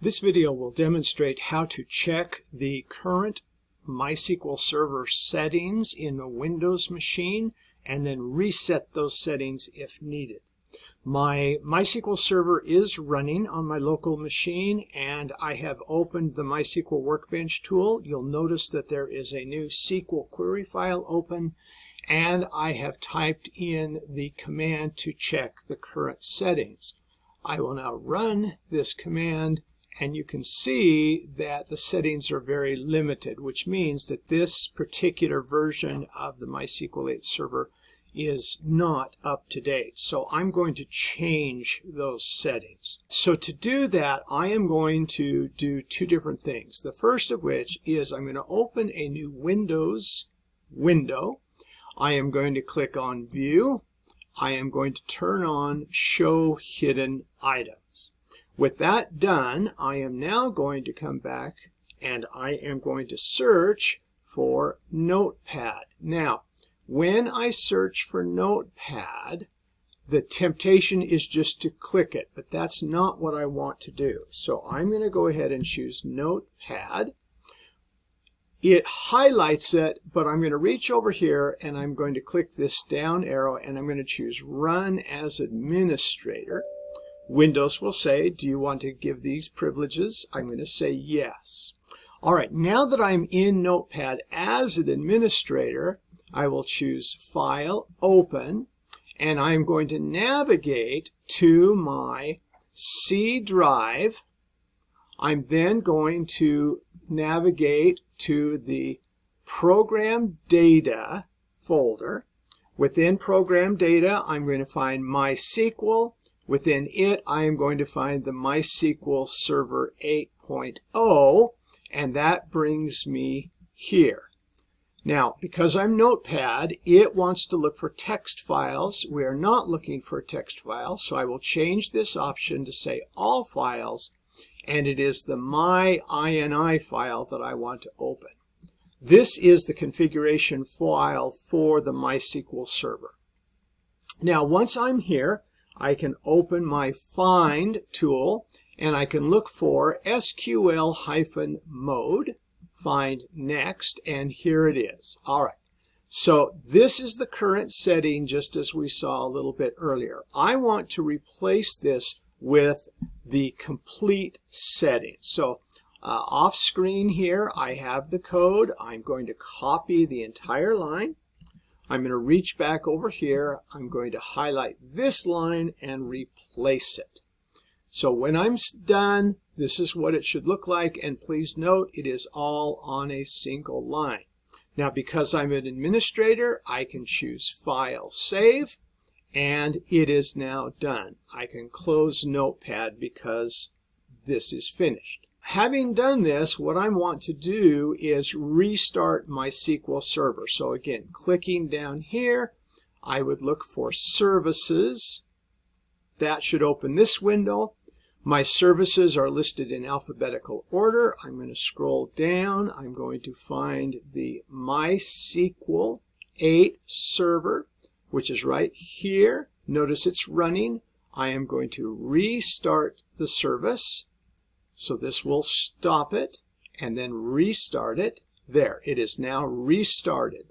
This video will demonstrate how to check the current MySQL Server settings in a Windows machine and then reset those settings if needed. My MySQL Server is running on my local machine, and I have opened the MySQL Workbench tool. You'll notice that there is a new SQL query file open, and I have typed in the command to check the current settings. I will now run this command, and you can see that the settings are very limited, which means that this particular version of the MySQL 8 server is not up to date. So I'm going to change those settings. So to do that, I am going to do two different things. The first of which is I'm going to open a new Windows window. I am going to click on View. I am going to turn on Show Hidden Items. With that done, I am now going to come back and I am going to search for Notepad. Now, when I search for Notepad, the temptation is just to click it, but that's not what I want to do. So I'm going to go ahead and choose Notepad. It highlights it, but I'm going to reach over here and I'm going to click this down arrow and I'm going to choose Run as Administrator. Windows will say, do you want to give these privileges? I'm going to say yes. All right, now that I'm in Notepad as an administrator, I will choose File, Open, and I'm going to navigate to my C drive. I'm then going to navigate to the Program Data folder. Within Program Data, I'm going to find MySQL. Within it, I am going to find the MySQL Server 8.0, and that brings me here. Now, because I'm Notepad, it wants to look for text files. We are not looking for a text file, so I will change this option to say All Files, and it is the MyINI file that I want to open. This is the configuration file for the MySQL Server. Now, once I'm here, I can open my Find tool, and I can look for sql-mode, find next, and here it is. All right, so this is the current setting just as we saw a little bit earlier. I want to replace this with the complete setting. So off screen here, I have the code. I'm going to copy the entire line. I'm going to reach back over here. I'm going to highlight this line and replace it. So when I'm done, this is what it should look like. And please note, it is all on a single line. Now, because I'm an administrator, I can choose File, Save, and it is now done. I can close Notepad because this is finished. Having done this, what I want to do is restart my SQL Server. So again, clicking down here, I would look for Services. That should open this window. My services are listed in alphabetical order. I'm going to scroll down. I'm going to find the MySQL 8 server, which is right here. Notice it's running. I am going to restart the service. So this will stop it and then restart it. There, it is now restarted.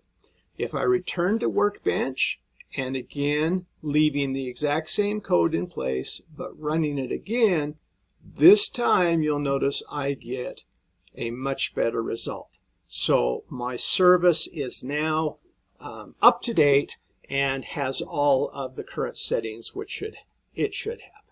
If I return to Workbench, and again, leaving the exact same code in place, but running it again, this time you'll notice I get a much better result. So my service is now up to date and has all of the current settings which it should have.